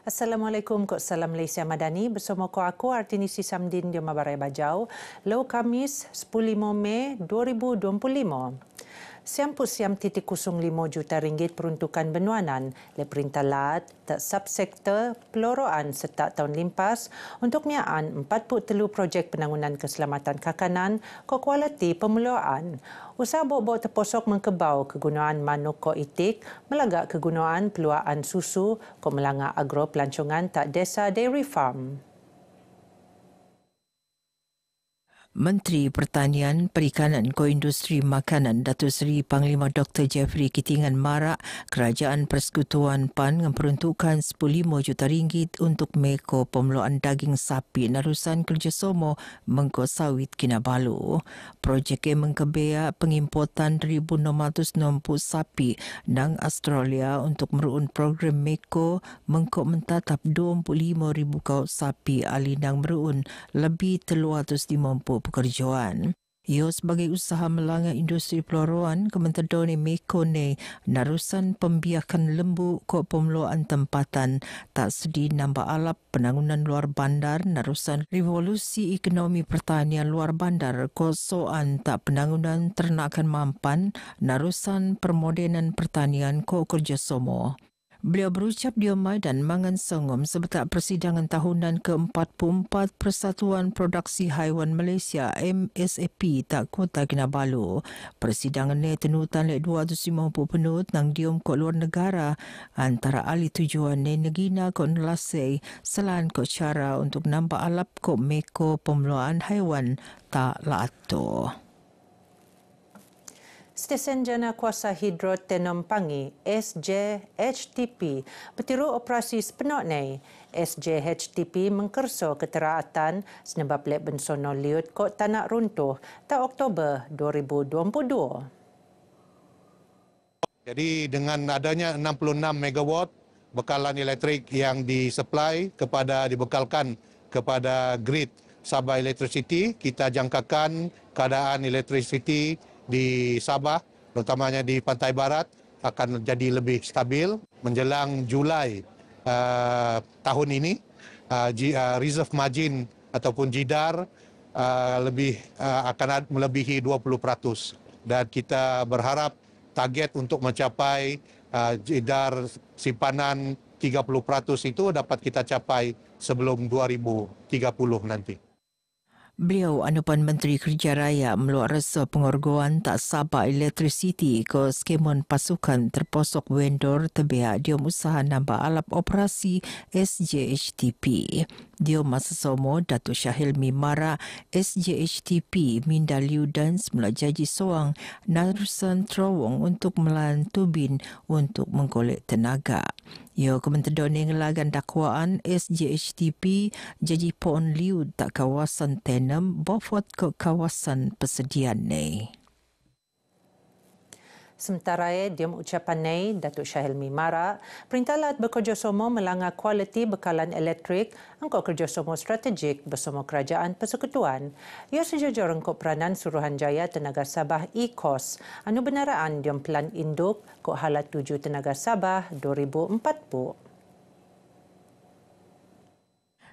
Assalamualaikum, Kok Salam Malaysia Madani. Bersama aku Artinisi Samdin di Mabarai Bajau. Lau Kamis 10 Mei 2025. Siam titik 05 juta ringgit peruntukan benuanan le Perintah Lat tak subsektor peloroan setak tahun limpas untuk miaan 43 projek penangunan keselamatan kakanan ko kualiti pemeluaan. Usaha bok-bok terposok mengkebau kegunaan manuk ko itik melagak kegunaan peluaan susu ko melanggar agro pelancongan tak desa dairy farm. Menteri Pertanian, Perikanan ko Industri Makanan Datuk Seri Panglima Dr. Jeffrey Kitingan marak Kerajaan Persekutuan PAN memperuntukkan 15 juta ringgit untuk meko pemeluaan daging sapi narusan kerjasama Mengko Sawit Kinabalu. Projek yang mengkebea pengimportan 1,660 sapi nang Australia untuk merun program meko mengko mentatap 25,000 kau sapi ali nang merun lebih 350 pekerjaan. Ia sebagai usaha melanggar industri peloroan Kementerian Meko ne narusan pembiakan lembu ko pemeluaan tempatan tak sedi nambah alap penangunan luar bandar narusan revolusi ekonomi pertanian luar bandar ko soan tak penangunan ternakan mampan narusan permodenan pertanian ko kerjasama. Beliau berucap di Maidan Mangan Songom sebetak persidangan tahunan ke-44 Persatuan Produksi Haiwan Malaysia MSAP tak Kota Kinabalu. Persidangan ini tenutan lek 250 penut nang diom ko luar negara antara ahli tujuan negina ko Nelasai selain ko cara untuk nambah alap ko meko pemeluaan haiwan tak laato. Stesen Jana Kuasa Hidro Tenom Pangi SJHTP bertiru operasi sepenuh ni. SJHTP mengkerso keteraatan senebab lek bensono liut kok tanak runtuh tak Oktober 2022. Jadi dengan adanya 66 megawatt bekalan elektrik yang dibekalkan kepada grid Sabah Electricity, kita jangkakan keadaan elektrisiti di Sabah, terutamanya di Pantai Barat, akan jadi lebih stabil. Menjelang Julai tahun ini, reserve margin ataupun JIDAR akan melebihi 20%. Dan kita berharap target untuk mencapai JIDAR simpanan 30% itu dapat kita capai sebelum 2030 nanti. Beliau Anupan Menteri Kerja Raya meluat rasa pengorgoan tak Sabah Electricity ke skemon pasukan terposok vendor terbiak diom usaha nambah alap operasi SJHTP. Diom masa somo Datuk Syahilmi Mara SJHTP minda liu dan semula janji soang narusan terowong untuk melayan tubin untuk mengkolek tenaga. Ia Kementerian yang ngelagan dakwaan SJHTP janji pohon liu tak kawasan Tenem bofot ke kawasan persediaan ni. Sementara diam ucapan ni Datuk Syahilmi Mara, Perintah Lat bekerjasama melanggar kualiti bekalan elektrik angkau kerjasama strategik bersama Kerajaan Persekutuan. Ia sejajar angkau peranan Suruhanjaya Tenaga Sabah E-Kos anu benaraan diam pelan induk kok halat 7 Tenaga Sabah 2040.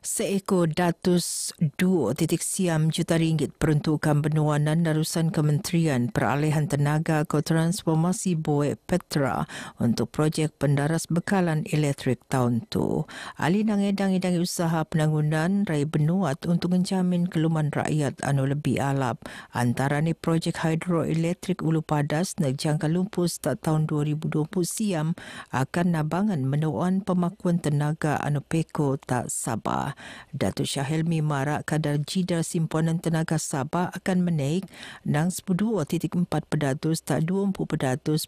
Seekor datus 2.siam juta ringgit peruntukan benuanan narusan Kementerian Peralihan Tenaga ke Transformasi Boek Petra untuk projek pendaras bekalan elektrik tahun tu. Ali nang edang-edang usaha penangunan rai benuat untuk menjamin keluman rakyat anu lebih alap. Antara ni projek hidroelektrik Ulu Padas nak jangka lumpus tak tahun 2020 siam akan nabangan menuan pemakuan tenaga anu peko tak Sabah. Datuk Syahilmi marak kadar jidar simpanan tenaga Sabah akan menaik nang 12.4% tak 20%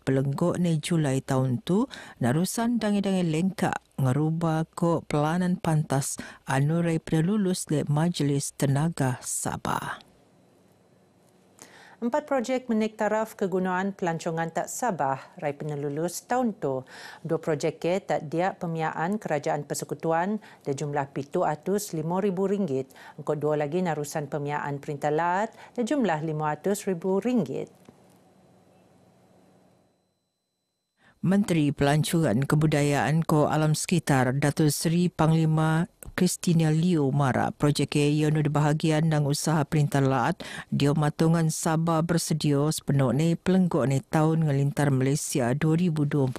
pelenggok ni Julai tahun tu narusan dangi-dangi lengkak ngerubah ko pelanan pantas anu rai lulus le Majlis Tenaga Sabah. 4 projek menaik taraf kegunaan pelancongan tak Sabah rai penelulus tahun tu. 2 projek ke tak dia pemiaan Kerajaan Persekutuan dan jumlah RM705,000. Engkau 2 lagi narusan pemiaan Perintah Lat dan jumlah RM500,000. Menteri Pelancongan Kebudayaan Ko Alam Sekitar Datuk Seri Panglima Christina Liu Mara projek yang di bahagian dan usaha Perintah Laat dia matungan Sabah bersedia sepenuh ni pelenggok ni tahun ngelintar Malaysia 2026.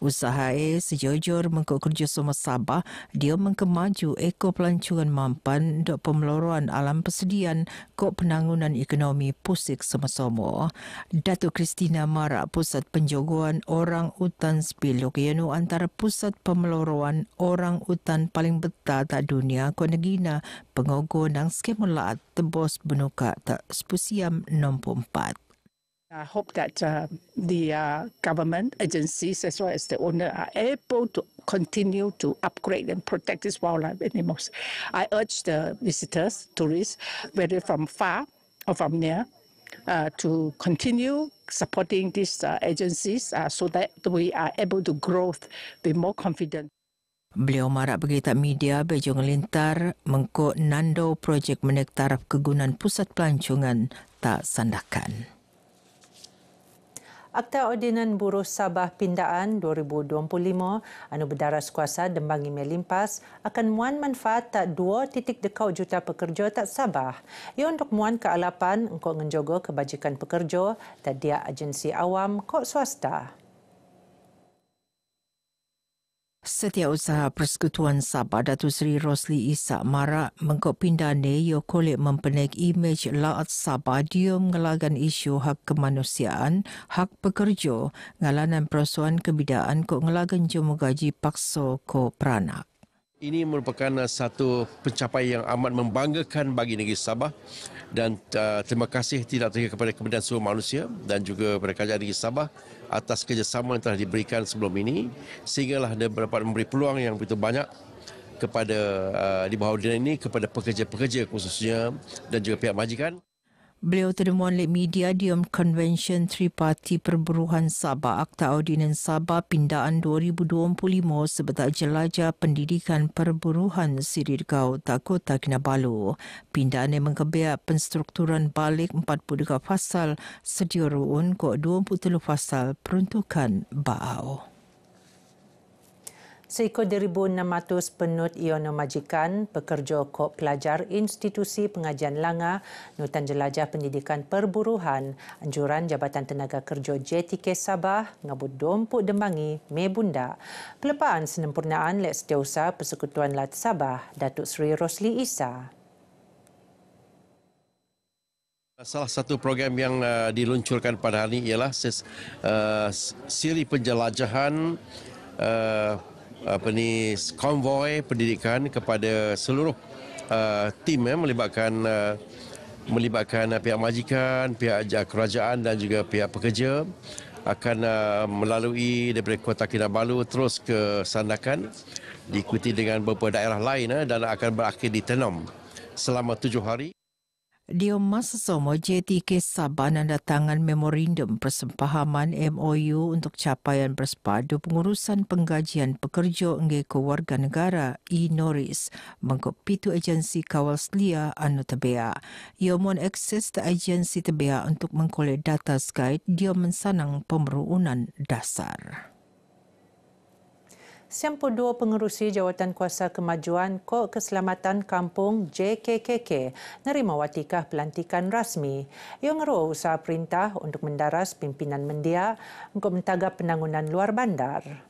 Usaha sejujur mengkok kerjasama Sabah dia mengkemaju eko pelancongan mampan untuk pemeloruan alam persediaan kok penangunan ekonomi pusik sama-sama. Datuk Christina Mara Pusat Penjagaan Orang Utan Sepilok iaitu antara pusat pemeloruan orang utan paling betah tak dunia ko negina pengogo nang skem laat tebos benuka tak spusiam 64. I hope that the government agencies as well as the owner are able to continue to upgrade and protect these wildlife animals. I urge the visitors, tourists, whether from far or from near, to continue supporting these agencies so that we are able to grow with more confidence. Beliau marak berita media bejong lintar mengkok nando projek menek taraf kegunaan pusat pelancongan tak sandakan. Akta Ordinan Buruh Sabah Pindaan 2025 anu berdaras kuasa dembangi melimpas akan muan manfaat tak 2.2 juta pekerja tak Sabah. Ia untuk muan kealapan engkau ngenjogo kebajikan pekerja tak dia agensi awam kok swasta. Setiausaha Persekutuan Sabah Datuk Seri Rosli Isak Mara mengkok pindane yo kolek mempenek imej laat Sabah dia ngelagan isu hak kemanusiaan, hak pekerja, ngalanan persoalan kebidaan kok ngelagan jemu gaji paksa ko peranak. Ini merupakan satu pencapaian yang amat membanggakan bagi negeri Sabah dan terima kasih tidak terhadap kepada Kementerian Sumber Manusia dan juga kepada Kerajaan Negeri Sabah atas kerjasama yang telah diberikan sebelum ini sehinggalah dia dapat memberi peluang yang begitu banyak kepada di bawah ordinan ini kepada pekerja-pekerja khususnya dan juga pihak majikan. Beliau terdemuan oleh media di Konvensyen Triparti Perburuhan Sabah Akta Ordinan Sabah Pindaan 2025 sebagai jelajah pendidikan perburuhan Sirirgau Kota Kinabalu. Pindaan yang mengkebiak penstrukturan balik 42 pasal sedia ruun kok 23 pasal peruntukan baau. Seikut 1,600 penut iono majikan, pekerja kok pelajar institusi pengajian Langa, Nutan Jelajah Pendidikan Perburuhan, anjuran Jabatan Tenaga Kerja JTK Sabah, ngabut dompuk dembangi, Mebunda. Pelepaan senempurnaan Lek Setiausaha Persekutuan Lat Sabah, Datuk Seri Rosli Isa. Salah satu program yang diluncurkan pada hari ini ialah siri penjelajahan konvoi pendidikan kepada seluruh tim melibatkan pihak majikan, pihak kerajaan dan juga pihak pekerja akan melalui daripada Kota Kinabalu terus ke Sandakan diikuti dengan beberapa daerah lain dan akan berakhir di Tenom selama 7 hari. Di masa sama JTK Sabah menandatangan memorandum persepahaman MOU untuk capaian bersepadu pengurusan penggajian pekerja engge kewarga negara e-Noris mengkop pitu agensi kawal selia anu tebea. Ia mohon akses ke agensi tebea untuk mengkolek data skait dia mensanang pemeruunan dasar. 92 pengerusi Jawatan Kuasa Kemajuan Kok Keselamatan Kampung JKKK nerima watikah pelantikan rasmi. Ia ngeruh usaha perintah untuk mendaras pimpinan mendia untuk mentagap penangunan luar bandar.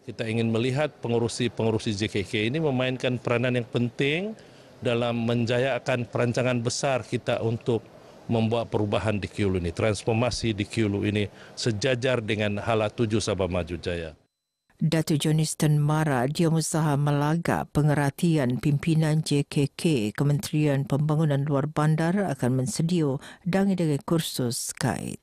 Kita ingin melihat pengurusi JKK ini memainkan peranan yang penting dalam menjayakan perancangan besar kita untuk membuat perubahan di Kiulu ini, transformasi di Kiulu ini sejajar dengan hala tuju Sabah Maju Jaya. Datuk Johnston Mara dia usaha melagak pengertian pimpinan JKK Kementerian Pembangunan Luar Bandar akan mensedia dengan kursus kait.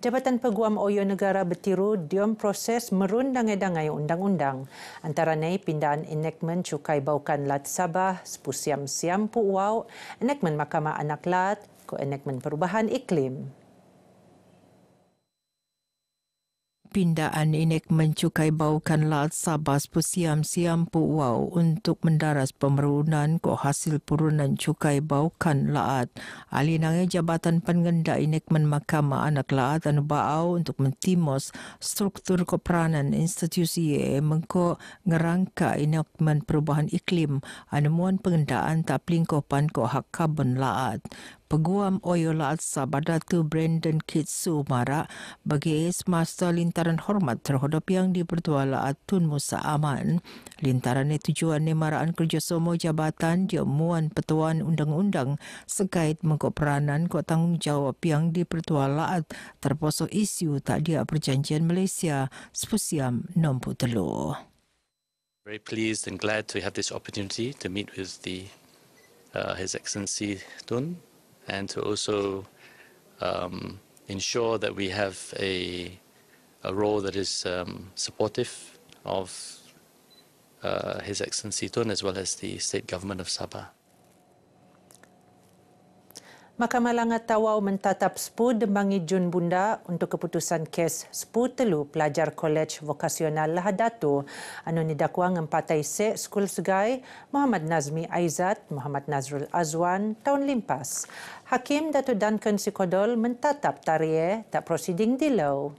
Jabatan Peguam Oyo Negara bertiru diam proses merundangai-dangai undang-undang. Antaranya pindaan enakmen Cukai Baukan Lat Sabah, Sepusiam Siampu Wau, enakmen Mahkamah Anak Lat, ko enakmen Perubahan Iklim. pindaan enakmen cukai baukan laut Sabah siam puau untuk mendaras pemerunan ko hasil purunan cukai baukan laut. Ahli nangai Jabatan Penggenda Enakmen Mahkamah Anak Laut anu baau untuk mentimos struktur keperanan institusi mengko ngerangka enakmen perubahan iklim anu muan pengendaan tak pelingkopan ko hak karbon laut. Peguam Oyo Laut Sabah Datu Brandon Kitsu Mara bagi semasa lintaran hormat terhadap yang di-Pertua Laut Tun Musa Aman. Lintaran tujuan maraan kerjasama jabatan dia muan petuan undang-undang sekait mengkoperanan ko tanggungjawab yang di-Pertua Laut terposo isu tak dia perjanjian Malaysia Spusiam 63. Very pleased and glad to have this opportunity to meet with His Excellency Tun, and to also ensure that we have a role that is supportive of His Excellency Tun as well as the state government of Sabah. Mahkamah Langat Tawau mentatap 10 Dembangi Jun Bunda untuk keputusan kes 10 telu pelajar Kolej Vokasional Lahad Datu anu didakwa ngempatai sek Skul Segai Muhammad Nazmi Aizat, Muhammad Nazrul Azwan tahun limpas. Hakim Dato' Duncan Sikodol mentatap tarikh tak prosiding dilau.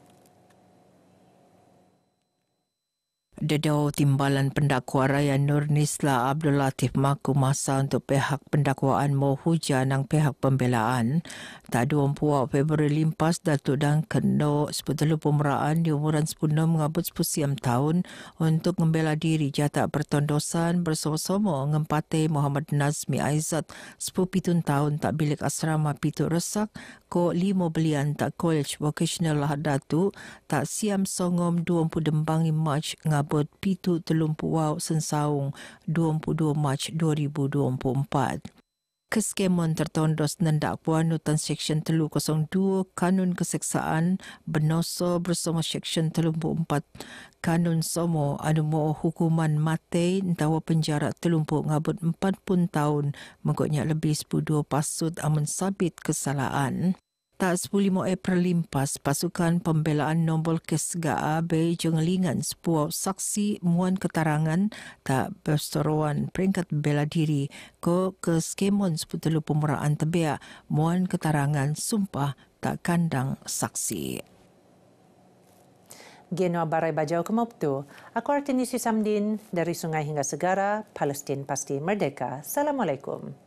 Dedau timbalan pendakwa raya Nur Nisla Abdul Latif maku masa untuk pihak pendakwaan mau hujan nang pihak pembelaan. Tak 24 Februari limpas Datuk Duncan no sepuluh pemeraan di umuran 10 mengabut 10 tahun untuk membela diri jata pertondosan bersama-sama ngempate Muhammad Nazmi Aizat 10 tahun tak bilik asrama Pitu Resak ko 5 belian tak College Vocational Lahad Datu tak siam songom 20 Dembangi Mac ngabut Pitu Telumpuau Sensaung 22 Mac 2024. Keskemon tertondos nendakwa nutan Seksyen 302 Kanun Keseksaan Benoso bersama Seksyen 34 Kanun Somo anu mau hukuman mati entawa penjara 30 ngabut 40 tahun mengkotnya lebih 10 pasut amun sabit kesalahan. Tak 15 April limpas, pasukan pembelaan nombor kes GAA bei jengelingan sebuah saksi muan keterangan tak berseruan peringkat bela diri ke skemon 10 pemuraan tebea muan keterangan sumpah tak kandang saksi. Geno Barai Bajau Kemoptu, aku Artinisi Samdin dari Sungai hingga Segara, Palestin pasti merdeka. Assalamualaikum.